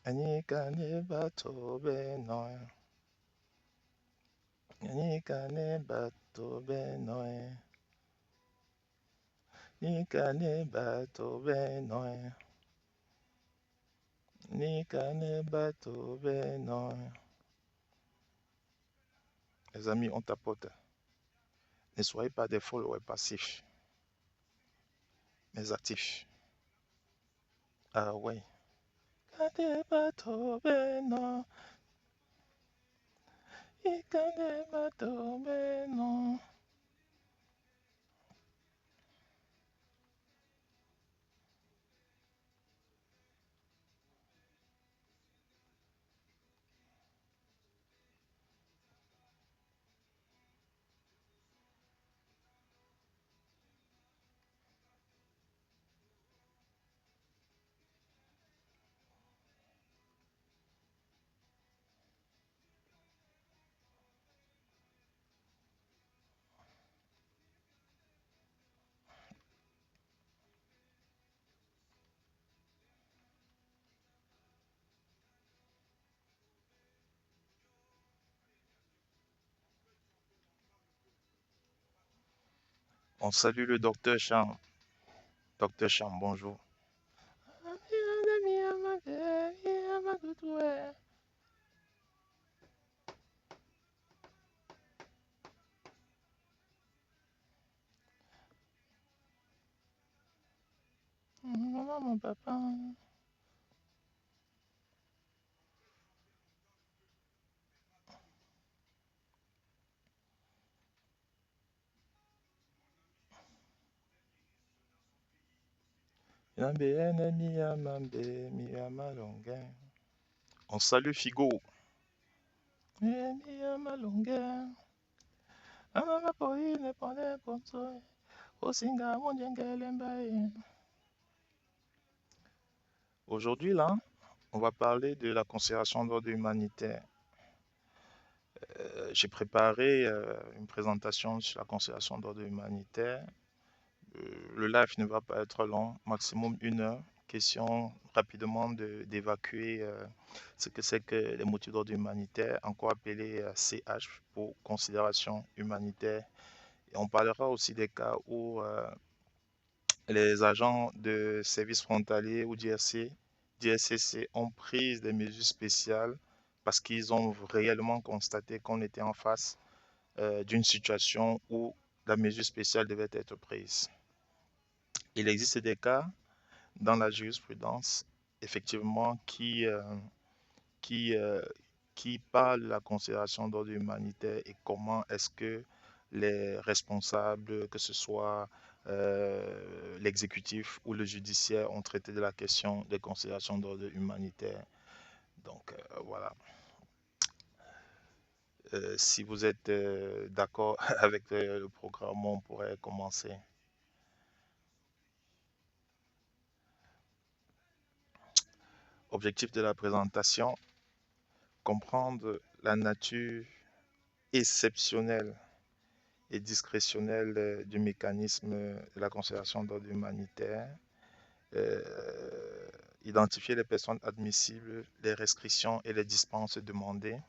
Anika ne bato benoy. Anika ne bato benoy. Nika ne bato benoy. Nika ne bato benoy. Les amis, on tapote. Ne soyez pas des followers passifs, mais actifs. Ah ouais. Ika ne bato benoy. Ika ne bato benoy. On salue le docteur Cham. Docteur Cham, bonjour. Maman, mon papa. Yambe ene yamambe miyamalonge. On salue Figo. Miyamalonge. Amama poi ne pone ponso. Osinga monjengele mbaye. Aujourd'hui, là, on va parler de la considération d'ordre humanitaire. J'ai préparé une présentation sur la considération d'ordre humanitaire. Le live ne va pas être long, maximum 1 heure. Question rapidement d'évacuer ce que c'est que les motifs d'ordre humanitaire, encore appelé CH pour considération humanitaire. Et on parlera aussi des cas où les agents de services frontaliers ou d'IRCC ont pris des mesures spéciales parce qu'ils ont réellement constaté qu'on était en face d'une situation où la mesure spéciale devait être prise. Il existe des cas dans la jurisprudence, effectivement, qui, euh, qui parlent de la considération d'ordre humanitaire et comment est-ce que les responsables, que ce soit l'exécutif ou le judiciaire, ont traité de la question des considérations d'ordre humanitaire. Donc voilà. Si vous êtes d'accord avec le programme, on pourrait commencer. Objectif de la présentation, comprendre la nature exceptionnelle et discrétionnelle du mécanisme de la considération d'ordre humanitaire, euh, identifier les personnes admissibles, les restrictions et les dispenses demandées,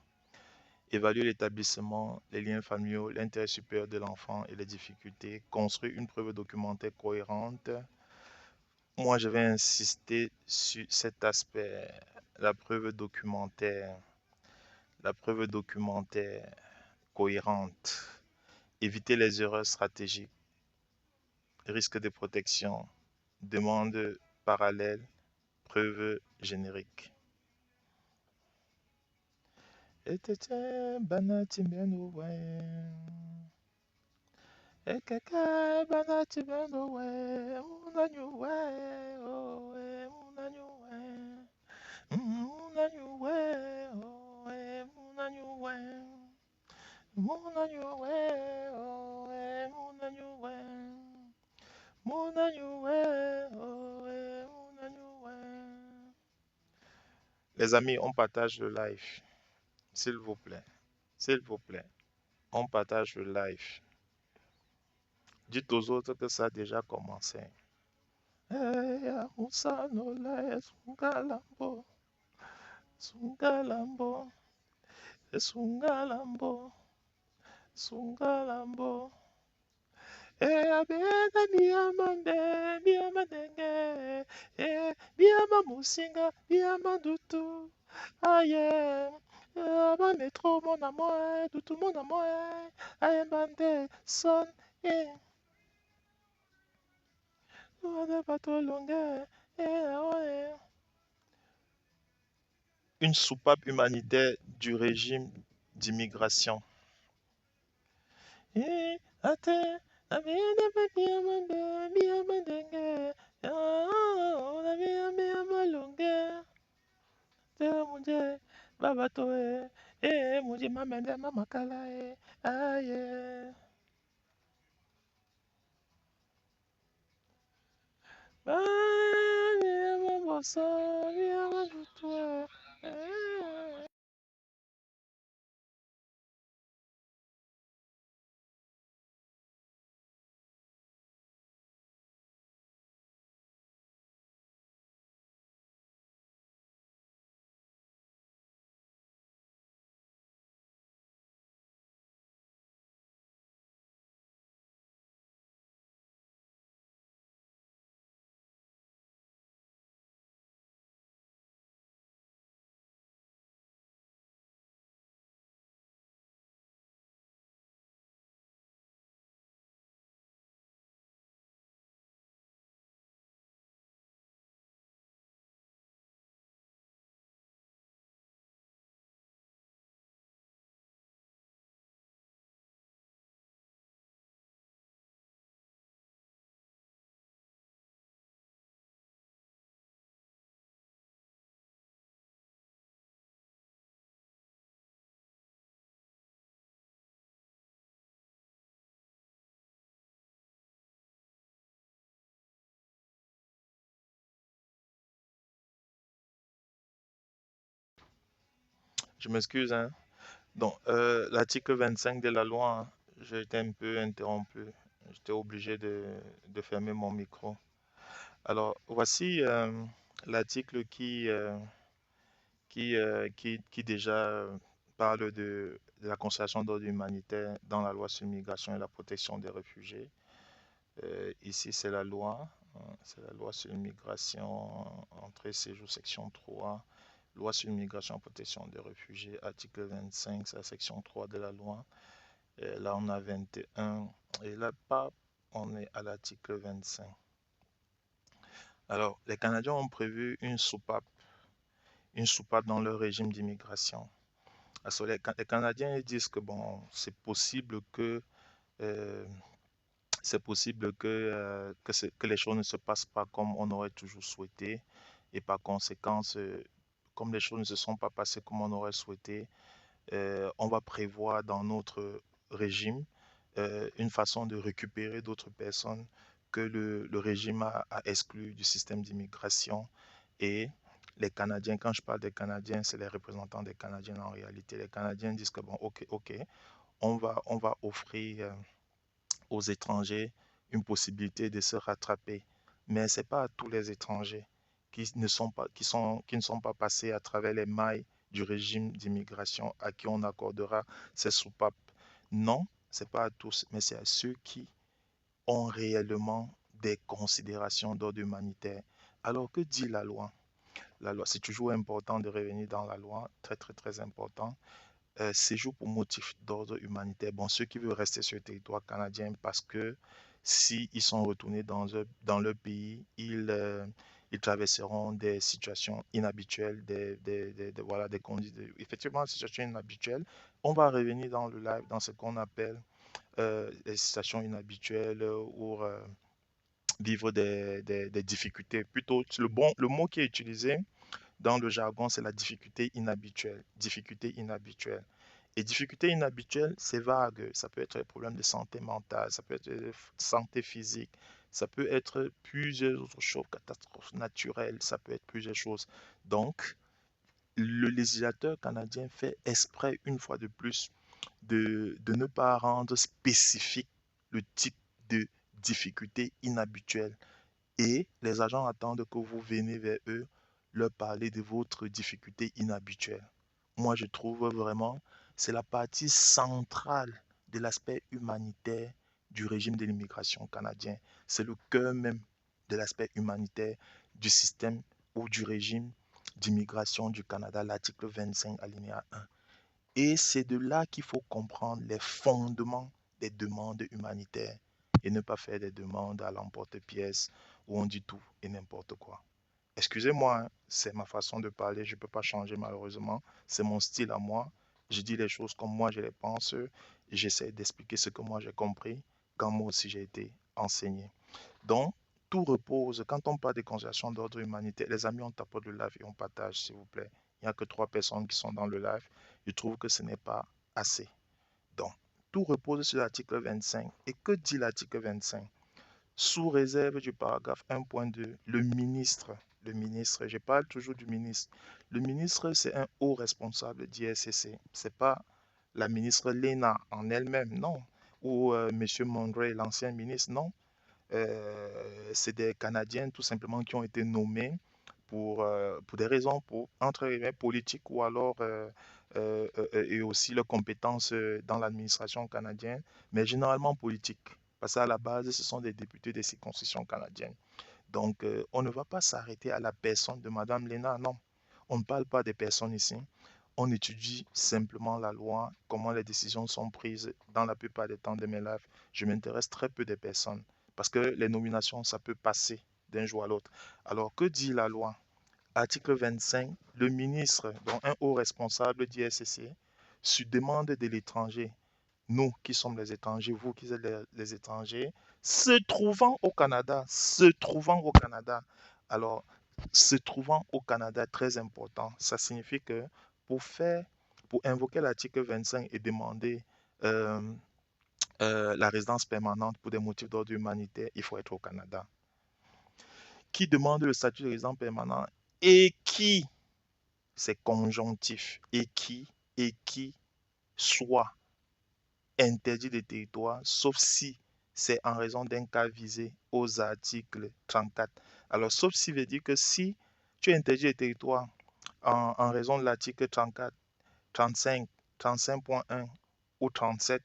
évaluer l'établissement, les liens familiaux, l'intérêt supérieur de l'enfant et les difficultés, construire une preuve documentaire cohérente. Moi, je vais insister sur cet aspect, la preuve documentaire, la preuve documentaire cohérente, éviter les erreurs stratégiques, risque de protection, demande parallèle, preuve générique. Etete banati benu we. Ekeke banati benu we. Munanyu we. Oh we. Munanyu we. Munanyu we. Oh we. Munanyu we. Munanyu we. Oh we. Munanyu we. Munanyu we. Oh we. Munanyu we. Les amis, on partage le live. S'il vous plaît. S'il vous plaît. On partage le live. Dites aux autres que ça a déjà commencé. Eya Musa no les Galambo. Sungalambo, Sungalambo, Sungalambo. Abena diamande, diamandenge, diama musinga, diama dutu. Aye, aba metro mon amour, dutu mon amour. Aye bande, son, de bateau longue, ouais. Une soupape humanitaire du régime d'immigration. Ate, amina diamande, diamandenge, la malongue. Munje baba toe munje mamende mama kala aye bani maboso ya mabutwa je m'excuse hein. Donc l'article 25 de la loi hein, j'ai été un peu interrompu, j'étais obligé de fermer mon micro. Alors voici l'article qui déjà parle de la constatation d'ordre humanitaire dans la loi sur l'immigration et la protection des réfugiés. Ici, c'est la loi. C'est la loi sur l'immigration, entrée, séjour, section 3. Loi sur l'immigration et protection des réfugiés, article 25, c'est la section 3 de la loi. Et là, on a 21. Et là, pas, on est à l'article 25. Alors, les Canadiens ont prévu une soupape dans leur régime d'immigration. Alors, les Canadiens ils disent que bon, euh, c'est possible que les choses ne se passent pas comme on aurait toujours souhaité. Et par conséquent, comme les choses ne se sont pas passées comme on aurait souhaité, on va prévoir dans notre régime une façon de récupérer d'autres personnes que le régime a exclues du système d'immigration. Et les Canadiens, quand je parle des Canadiens, c'est les représentants des Canadiens en réalité. Les Canadiens disent que bon, ok, on va offrir aux étrangers une possibilité de se rattraper. Mais ce n'est pas à tous les étrangers qui ne sont pas passés à travers les mailles du régime d'immigration à qui on accordera ces soupapes. Non, ce n'est pas à tous, mais c'est à ceux qui ont réellement des considérations d'ordre humanitaire. Alors que dit la loi? La loi, c'est toujours important de revenir dans la loi, très très très important. Séjour pour motif d'ordre humanitaire. Bon, ceux qui veulent rester sur le territoire canadien parce que s'ils sont retournés dans leur pays, ils traverseront des situations inhabituelles, voilà, effectivement, des situations inhabituelles. On va revenir dans le live dans ce qu'on appelle les situations inhabituelles ou vivre des difficultés. Plutôt, le mot qui est utilisé dans le jargon, c'est la difficulté inhabituelle. Difficulté inhabituelle. Et difficulté inhabituelle, c'est vague. Ça peut être des problèmes de santé mentale, ça peut être de santé physique, ça peut être plusieurs autres choses, catastrophes naturelles, ça peut être plusieurs choses. Donc, le législateur canadien fait exprès, une fois de plus, de ne pas rendre spécifique le type de difficulté inhabituelle. Et les agents attendent que vous venez vers eux leur parler de votre difficulté inhabituelle. Moi, je trouve vraiment, c'est la partie centrale de l'aspect humanitaire du régime de l'immigration canadien. C'est le cœur même de l'aspect humanitaire du système ou du régime d'immigration du Canada, l'article 25, alinéa 1. Et c'est de là qu'il faut comprendre les fondements des demandes humanitaires et ne pas faire des demandes à l'emporte-pièce où on dit tout et n'importe quoi. Excusez-moi, hein, c'est ma façon de parler, je ne peux pas changer malheureusement, c'est mon style à moi. Je dis les choses comme moi je les pense, j'essaie d'expliquer ce que moi j'ai compris quand moi aussi j'ai été enseigné. Donc, tout repose, quand on parle de conciliation d'ordre humanitaire, les amis, on tapote le live et on partage, s'il vous plaît. Il n'y a que 3 personnes qui sont dans le live. Je trouve que ce n'est pas assez. Donc, tout repose sur l'article 25. Et que dit l'article 25? Sous réserve du paragraphe 1.2, le ministre, je parle toujours du ministre. Le ministre, c'est un haut responsable d'ISCC. Ce n'est pas la ministre Lena en elle-même, non. Ou M. Mondray, l'ancien ministre, non. C'est des Canadiens tout simplement qui ont été nommés pour des raisons entre guillemets politiques ou alors et aussi leurs compétences dans l'administration canadienne, mais généralement politiques. Parce qu'à la base, ce sont des députés des circonscriptions canadiennes. Donc, on ne va pas s'arrêter à la personne de Madame Lena, non. On ne parle pas des personnes ici. On étudie simplement la loi, comment les décisions sont prises. Dans la plupart des temps de mes lives, je m'intéresse très peu des personnes parce que les nominations, ça peut passer d'un jour à l'autre. Alors, que dit la loi? Article 25, le ministre, dont un haut responsable d'ISCC, sur demande de l'étranger, nous qui sommes les étrangers, vous qui êtes les étrangers, se trouvant au Canada. Alors, se trouvant au Canada, très important, ça signifie que pour faire, pour invoquer l'article 25 et demander euh, la résidence permanente pour des motifs d'ordre humanitaire, il faut être au Canada. Qui demande le statut de résident permanent et qui, c'est conjonctif, et qui soit interdit de territoire, sauf si c'est en raison d'un cas visé aux articles 34. Alors, sauf si veut dire que si tu es interdit de territoire en raison de l'article 34, 35, 35.1 ou 37,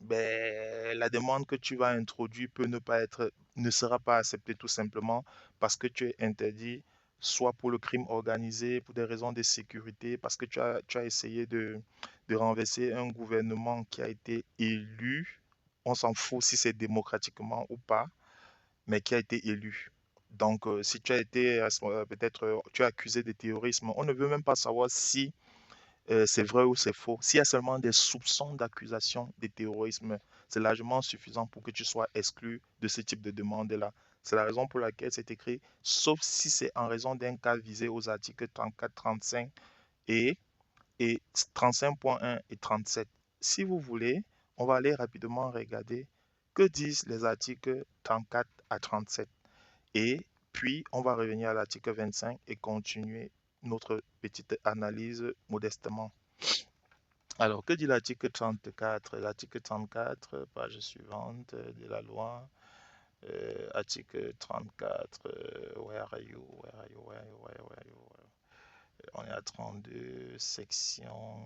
ben, la demande que tu vas introduire peut ne sera pas acceptée tout simplement parce que tu es interdit, soit pour le crime organisé, pour des raisons de sécurité, parce que tu as essayé de renverser un gouvernement qui a été élu. On s'en fout si c'est démocratiquement ou pas, mais qui a été élu. Donc, si tu as été, peut-être, tu es accusé de terrorisme, on ne veut même pas savoir si c'est vrai ou c'est faux. S'il y a seulement des soupçons d'accusation de terrorisme, c'est largement suffisant pour que tu sois exclu de ce type de demande-là. C'est la raison pour laquelle c'est écrit, sauf si c'est en raison d'un cas visé aux articles 34, 35 et, et 35.1 et 37. Si vous voulez, on va aller rapidement regarder que disent les articles 34 à 37. Et puis, on va revenir à l'article 25 et continuer notre petite analyse modestement. Alors, que dit l'article 34? L'article 34, page suivante de la loi. Article 34, where are you? Where are you? Where are you? Where are you? On est à 32, section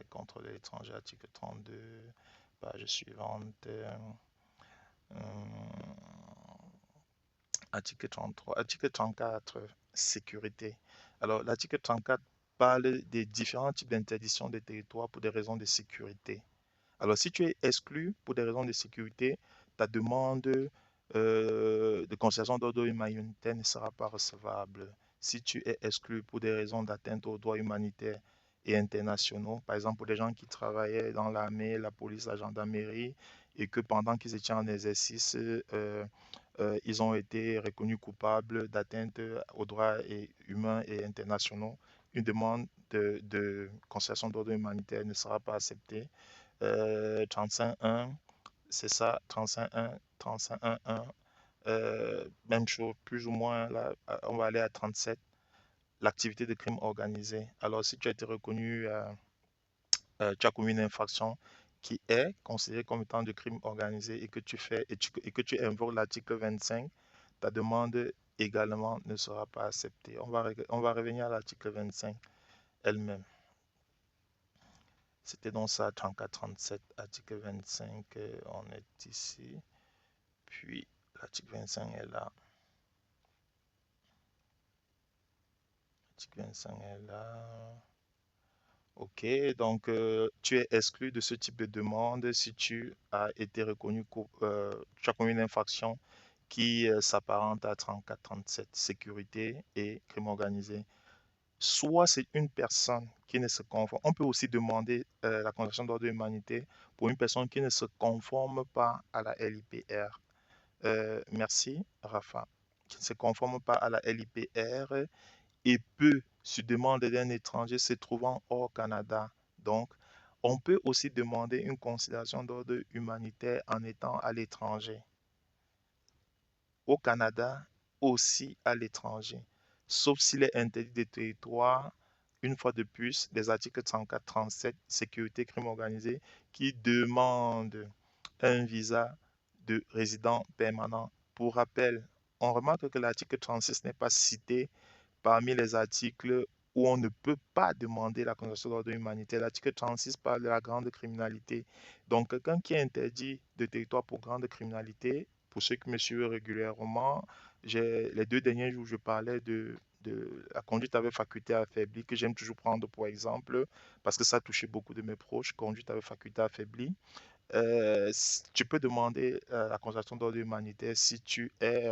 contre l'étranger, article 32, page suivante. Euh, Article 33. Article 34, sécurité. Alors, l'article 34 parle des différents types d'interdiction des territoires pour des raisons de sécurité. Alors, si tu es exclu pour des raisons de sécurité, ta demande de concession d'ordre humanitaire ne sera pas recevable. Si tu es exclu pour des raisons d'atteinte aux droits humanitaires et internationaux, par exemple pour des gens qui travaillaient dans l'armée, la police, la gendarmerie, et que pendant qu'ils étaient en exercice, ils ont été reconnus coupables d'atteinte aux droits humains et internationaux, une demande de concession d'ordre humanitaire ne sera pas acceptée. 35.1, c'est ça, 35.1, 35.1.1. Même chose, plus ou moins, là, on va aller à 37, l'activité de crime organisé. Alors, si tu as été reconnu, tu as commis une infraction qui est considérée comme étant de crime organisé et que tu fais et que tu invoques l'article 25, ta demande également ne sera pas acceptée. On va revenir à l'article 25 elle-même. C'était donc ça, 34-37, article 25, on est ici. Puis l'article 25 est là. L'article 25 est là. Ok, donc tu es exclu de ce type de demande si tu as été reconnu, tu as commis une infraction qui s'apparente à 34-37, sécurité et crime organisé. Soit c'est une personne qui ne se conforme. On peut aussi demander la convention d'ordre humanitaire pour une personne qui ne se conforme pas à la LIPR. Merci, Rafa. Qui ne se conforme pas à la LIPR et peut, sur demande d'un étranger se trouvant hors Canada. Donc, on peut aussi demander une considération d'ordre humanitaire en étant à l'étranger. Au Canada, aussi à l'étranger. Sauf s'il est interdit de territoire, une fois de plus, les articles 34-37, sécurité, crime organisé, qui demandent un visa de résident permanent. Pour rappel, on remarque que l'article 36 n'est pas cité parmi les articles où on ne peut pas demander la conservation d'ordre humanitaire. L'article 36 parle de la grande criminalité. Donc, quelqu'un qui est interdit de territoire pour grande criminalité, pour ceux qui me suivent régulièrement, les 2 derniers jours, je parlais de la conduite avec faculté affaiblie, que j'aime toujours prendre pour exemple, parce que ça a touché beaucoup de mes proches, conduite avec faculté affaiblie. Tu peux demander la conservation d'ordre humanitaire si tu es,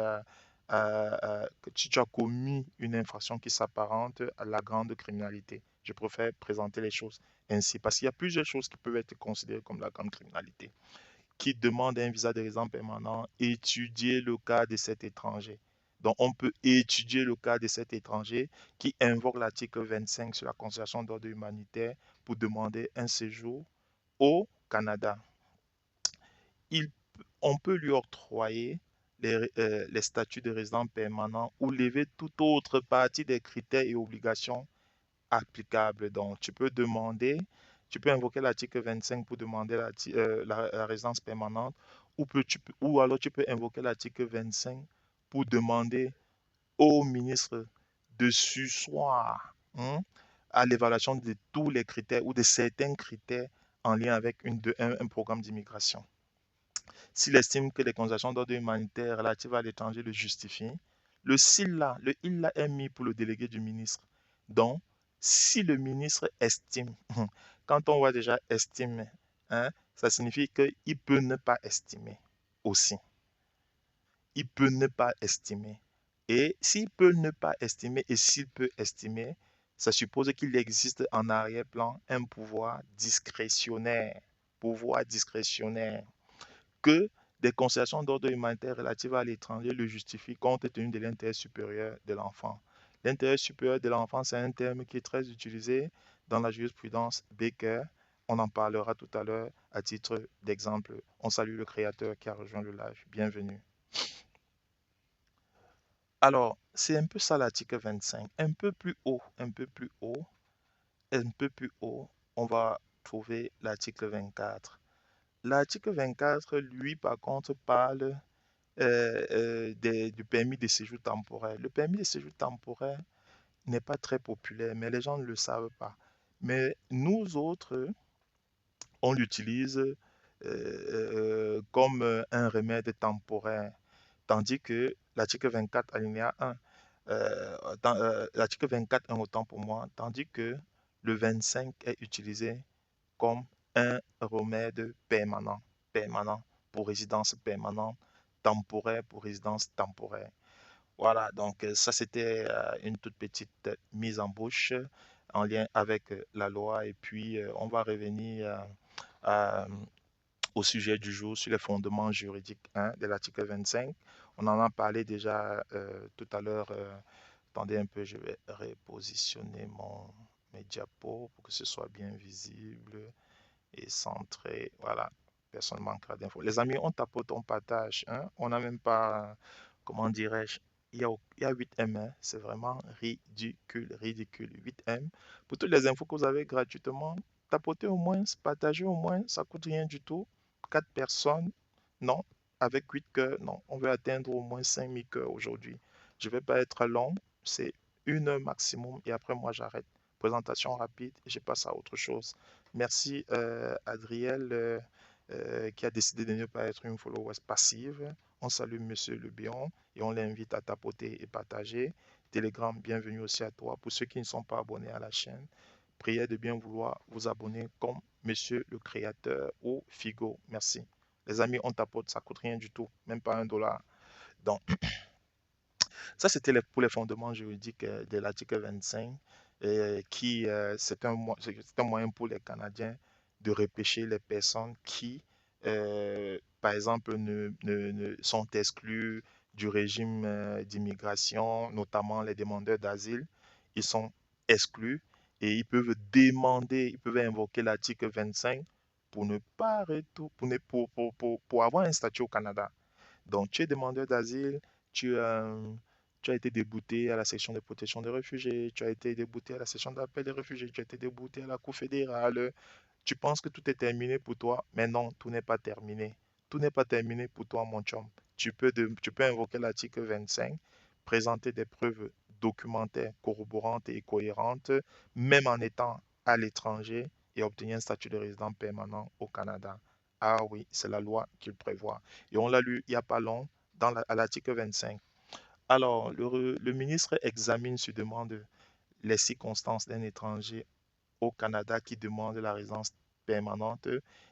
si tu as commis une infraction qui s'apparente à la grande criminalité. Je préfère présenter les choses ainsi parce qu'il y a plusieurs choses qui peuvent être considérées comme la grande criminalité. Qui demande un visa de résident permanent, étudier le cas de cet étranger. Donc, on peut étudier le cas de cet étranger qui invoque l'article 25 sur la conservation d'ordre humanitaire pour demander un séjour au Canada. il, on peut lui octroyer les statuts de résident permanent ou lever toute autre partie des critères et obligations applicables. Donc, tu peux invoquer l'article 25 pour demander la résidence permanente ou alors tu peux invoquer l'article 25 pour demander au ministre de surseoir à l'évaluation de tous les critères ou de certains critères en lien avec un programme d'immigration. S'il estime que les considérations d'ordre humanitaire relatives à l'étranger le justifient, le il est mis pour le délégué du ministre. Donc, si le ministre estime, quand on voit déjà estime, ça signifie qu'il peut ne pas estimer aussi. Il peut ne pas estimer. Et s'il peut ne pas estimer et s'il peut estimer, ça suppose qu'il existe en arrière-plan un pouvoir discrétionnaire. Pouvoir discrétionnaire que des considérations d'ordre humanitaire relatives à l'étranger le justifient compte tenu de l'intérêt supérieur de l'enfant. L'intérêt supérieur de l'enfant, c'est un terme qui est très utilisé dans la jurisprudence Baker. On en parlera tout à l'heure à titre d'exemple. On salue le créateur qui a rejoint le live. Bienvenue. Alors, c'est un peu ça l'article 25. Un peu plus haut, on va trouver l'article 24. L'article 24, lui, par contre, parle du permis de séjour temporaire. Le permis de séjour temporaire n'est pas très populaire, mais les gens ne le savent pas. Mais nous autres, on l'utilise comme un remède temporaire, tandis que l'article 24, alinéa 1, l'article 24, un autant pour moi, tandis que le 25 est utilisé comme un remède permanent pour résidence permanente, temporaire pour résidence temporaire. Voilà, donc ça c'était une toute petite mise en bouche en lien avec la loi et puis on va revenir à- au sujet du jour sur les fondements juridiques de l'article 25. On en a parlé déjà tout à l'heure. Attendez un peu, je vais repositionner mes diapos pour que ce soit bien visible et centré. Voilà, personne ne manquera d'infos. Les amis, on tapote, on partage. On n'a même pas, comment dirais-je, il y a 8M. C'est vraiment ridicule, ridicule. 8M. Pour toutes les infos que vous avez gratuitement, tapotez au moins, partagez au moins, ça coûte rien du tout. 4 personnes, non. Avec 8 cœurs, non. On veut atteindre au moins 5000 cœurs aujourd'hui. Je ne vais pas être long, c'est 1 heure maximum et après moi j'arrête. Présentation rapide et je passe à autre chose. Merci Adriel qui a décidé de ne pas être une follower passive. On salue Monsieur Le Bion et on l'invite à tapoter et partager. Telegram, bienvenue aussi à toi. Pour ceux qui ne sont pas abonnés à la chaîne, priez de bien vouloir vous abonner comme Monsieur le Créateur ou Figo. Merci. Les amis, on tapote, ça coûte rien du tout, même pas $1. Donc, ça, c'était pour les fondements juridiques de l'article 25, qui c'est un moyen pour les Canadiens de repêcher les personnes qui, par exemple, sont exclues du régime d'immigration, notamment les demandeurs d'asile. Ils sont exclus et ils peuvent demander, ils peuvent invoquer l'article 25 pour ne pas pour avoir un statut au Canada. Donc, tu es demandeur d'asile, tu, euh, tu as été débouté à la section de protection des réfugiés, tu as été débouté à la section d'appel des réfugiés, tu as été débouté à la Cour fédérale. Tu penses que tout est terminé pour toi, mais non, tout n'est pas terminé. Tout n'est pas terminé pour toi, mon chum. Tu peux invoquer l'article 25, présenter des preuves documentaires corroborantes et cohérentes, même en étant à l'étranger, et obtenir un statut de résident permanent au Canada. Ah oui, c'est la loi qui le prévoit. Et on l'a lu il n'y a pas long à l'article 25. Alors, le ministre examine sur demande les circonstances d'un étranger au Canada qui demande la résidence permanente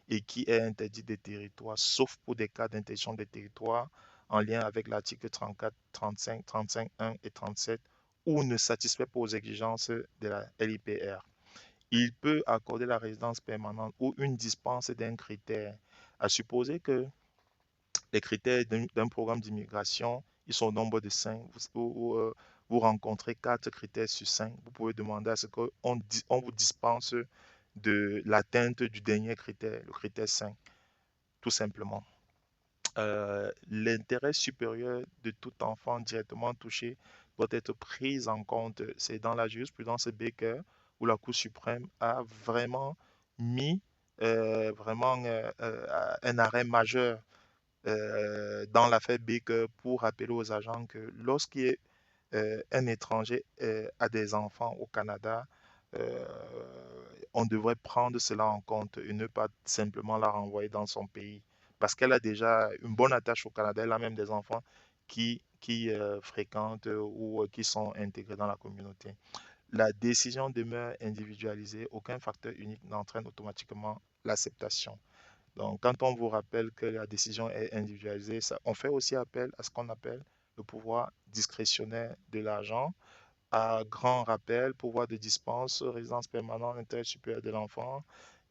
et qui est interdit des territoires, sauf pour des cas d'interdiction des territoires en lien avec l'article 34, 35, 35.1 et 37 ou ne satisfait pas aux exigences de la LIPR. Il peut accorder la résidence permanente ou une dispense d'un critère, à supposer que les critères d'un programme d'immigration, ils sont au nombre de 5. Vous rencontrez 4 critères sur 5. Vous pouvez demander à ce qu'on on vous dispense de l'atteinte du dernier critère, le critère 5, tout simplement. L'intérêt supérieur de tout enfant directement touché doit être pris en compte. C'est dans la jurisprudence Baker où la Cour suprême a vraiment mis un arrêt majeur dans l'affaire Baker pour rappeler aux agents que un étranger a des enfants au Canada, euh, on devrait prendre cela en compte et ne pas simplement la renvoyer dans son pays. Parce qu'elle a déjà une bonne attache au Canada, elle a même des enfants qui fréquentent ou qui sont intégrés dans la communauté. La décision demeure individualisée, aucun facteur unique n'entraîne automatiquement l'acceptation. Donc, quand on vous rappelle que la décision est individualisée, on fait aussi appel à ce qu'on appelle le pouvoir discrétionnaire de l'agent. À grand rappel, pouvoir de dispense, résidence permanente, intérêt supérieur de l'enfant,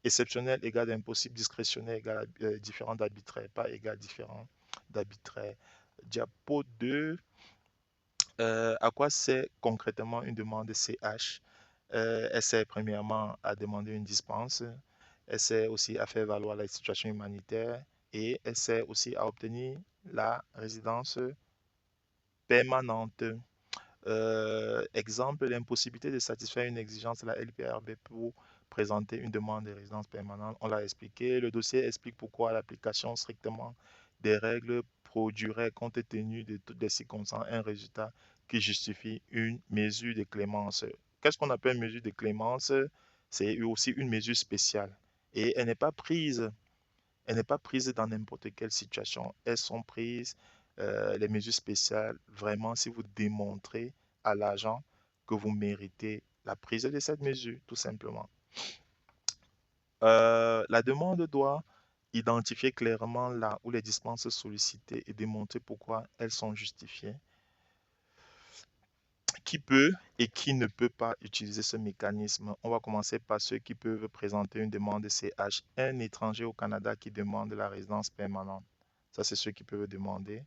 exceptionnel égal impossible, discrétionnaire égal différent d'arbitraire, pas égal différent d'arbitraire. Diapo 2, à quoi sert concrètement une demande de CH? Elle sert premièrement à demander une dispense, elle sert aussi à faire valoir la situation humanitaire et elle sert aussi à obtenir la résidence permanente. Exemple, l'impossibilité de satisfaire une exigence de la LPRB pour présenter une demande de résidence permanente. On l'a expliqué. Le dossier explique pourquoi l'application strictement des règles produirait, compte tenu de toutes les circonstances, un résultat qui justifie une mesure de clémence. Qu'est-ce qu'on appelle mesure de clémence? C'est aussi une mesure spéciale. Et elle n'est pas prise dans n'importe quelle situation. Elles sont prises, les mesures spéciales, vraiment si vous démontrez à l'agent que vous méritez la prise de cette mesure, tout simplement. La demande doit identifier clairement là où les dispenses sollicitées et démontrer pourquoi elles sont justifiées. Qui peut et qui ne peut pas utiliser ce mécanisme? On va commencer par ceux qui peuvent présenter une demande de CH. Un étranger au Canada qui demande la résidence permanente. Ça, c'est ceux qui peuvent demander.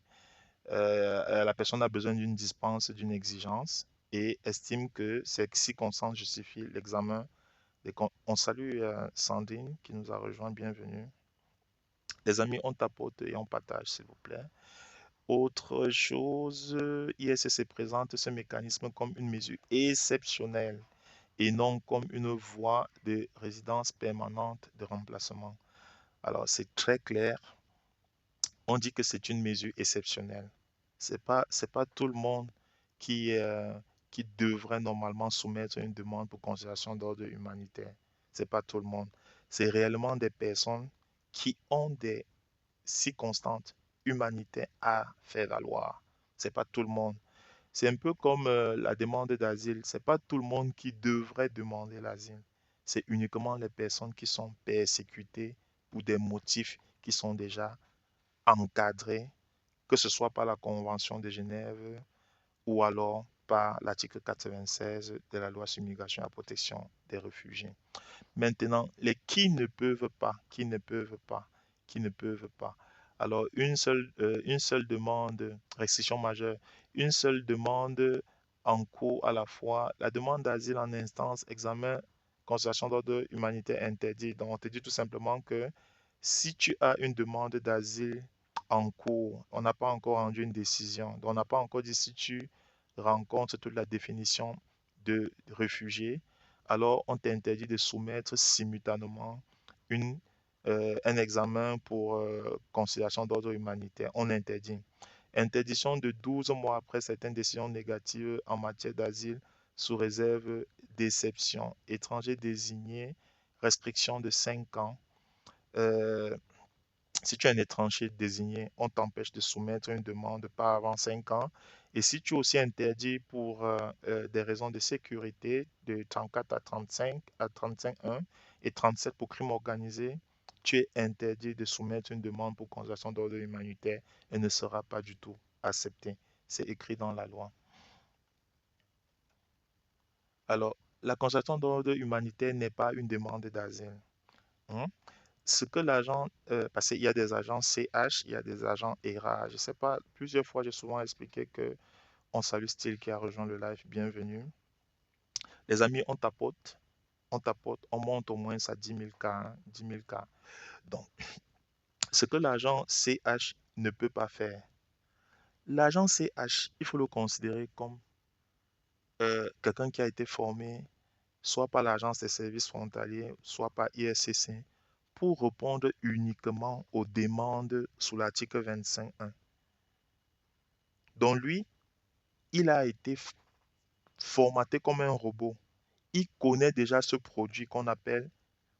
La personne a besoin d'une dispense, d'une exigence et estime que ces circonstances justifient l'examen. On salue Sandrine qui nous a rejoint, bienvenue. Les amis, on tapote et on partage, s'il vous plaît. Autre chose, ISSC présente ce mécanisme comme une mesure exceptionnelle et non comme une voie de résidence permanente de remplacement. Alors, c'est très clair. On dit que c'est une mesure exceptionnelle. C'est pas tout le monde qui, euh, qui devrait normalement soumettre une demande pour considération d'ordre humanitaire. C'est pas tout le monde. C'est réellement des personnes qui ont des circonstances humanitaires à faire valoir. C'est pas tout le monde. C'est un peu comme la demande d'asile. C'est pas tout le monde qui devrait demander l'asile. C'est uniquement les personnes qui sont persécutées pour des motifs qui sont déjà encadrés, que ce soit par la Convention de Genève ou alors par l'article 96 de la loi sur l'immigration et la protection des réfugiés. Maintenant, les qui ne peuvent pas, qui ne peuvent pas, qui ne peuvent pas. Alors, une seule demande, restriction majeure, une seule demande en cours à la fois, la demande d'asile en instance, examen, constatation d'ordre humanitaire interdit. Donc, on te dit tout simplement que si tu as une demande d'asile en cours, on n'a pas encore rendu une décision. Donc, on n'a pas encore dit si tu rencontres toute la définition de réfugié, alors on t'interdit de soumettre simultanément une, un examen pour considération d'ordre humanitaire. On interdit. Interdiction de 12 mois après certaines décisions négatives en matière d'asile sous réserve d'exception. Étranger désigné, restriction de 5 ans. Euh, Si tu es un étranger désigné, on t'empêche de soumettre une demande pas avant 5 ans. Et si tu es aussi interdit pour des raisons de sécurité de 34 à 35, à 35.1 et 37 pour crime organisé, tu es interdit de soumettre une demande pour conservation d'ordre humanitaire et ne sera pas du tout accepté. C'est écrit dans la loi. Alors, la conservation d'ordre humanitaire n'est pas une demande d'asile, hein. Ce que l'agent, parce qu'il y a des agents CH, il y a des agents ERA. Je ne sais pas, plusieurs fois, j'ai souvent expliqué que on salue Style qui a rejoint le live, bienvenue. Les amis, on tapote, on monte au moins à 10 000 cas, hein, 10 000 cas. Donc, ce que l'agent CH ne peut pas faire, l'agent CH, il faut le considérer comme quelqu'un qui a été formé soit par l'Agence des services frontaliers, soit par ISCC, pour répondre uniquement aux demandes sous l'article 25.1. Donc lui, il a été formaté comme un robot. Il connaît déjà ce produit qu'on appelle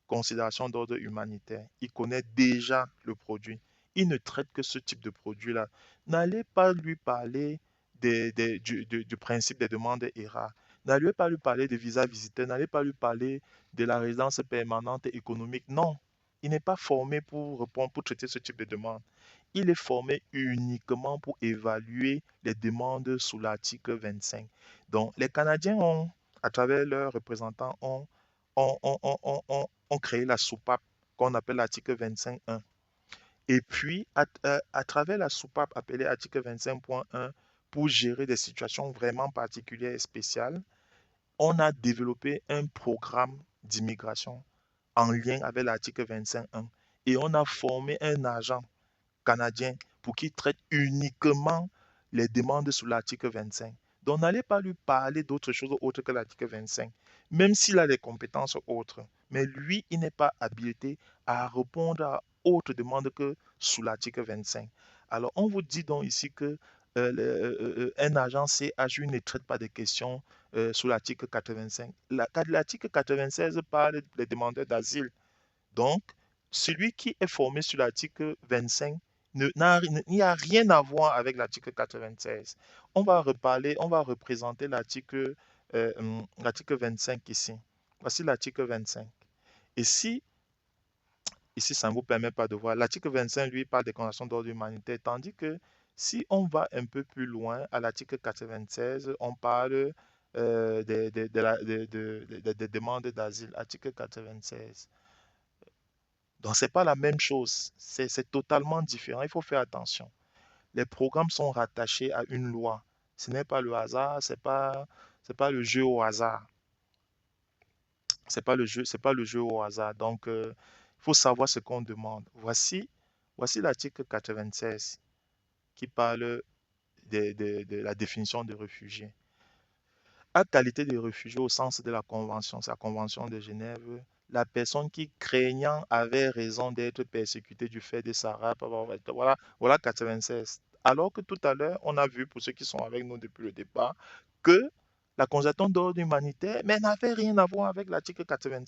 considération d'ordre humanitaire. Il connaît déjà le produit. Il ne traite que ce type de produit-là. N'allez pas lui parler du principe des demandes ERA. N'allez pas lui parler de visa visiteur. N'allez pas lui parler de la résidence permanente et économique. Non, il n'est pas formé pour répondre, pour traiter ce type de demande. Il est formé uniquement pour évaluer les demandes sous l'article 25. Donc, les Canadiens ont, à travers leurs représentants, ont créé la soupape qu'on appelle l'article 25.1. Et puis, à travers la soupape appelée article 25.1, pour gérer des situations vraiment particulières et spéciales, on a développé un programme d'immigration en lien avec l'article 25.1. Et on a formé un agent canadien pour qu'il traite uniquement les demandes sous l'article 25. Donc, n'allez pas lui parler d'autre chose autre que l'article 25, même s'il a des compétences autres. Mais lui, il n'est pas habilité à répondre à autre demande que sous l'article 25. Alors, on vous dit donc ici que un agent CHU ne traite pas des questions sous l'article 85. L'article 96 parle des demandeurs d'asile. Donc, celui qui est formé sur l'article 25 il n'y a rien à voir avec l'article 96. On va représenter l'article 25 ici. Voici l'article 25. Et si, ici, ça ne vous permet pas de voir, l'article 25, lui, parle des conditions d'ordre humanitaire, tandis que si on va un peu plus loin, à l'article 96, on parle des demandes d'asile, article 96. Donc, ce n'est pas la même chose. C'est totalement différent. Il faut faire attention. Les programmes sont rattachés à une loi. Ce n'est pas le hasard, c'est pas le jeu au hasard. C'est pas le jeu au hasard. Donc, il faut savoir ce qu'on demande. Voici l'article 96 qui parle de la définition de réfugié. À qualité de réfugié au sens de la Convention, c'est la Convention de Genève, la personne qui, craignant, avait raison d'être persécutée du fait de sa race, voilà, voilà 96. Alors que tout à l'heure, on a vu, pour ceux qui sont avec nous depuis le départ, que la constatation d'ordre humanitaire, mais n'avait rien à voir avec l'article 87.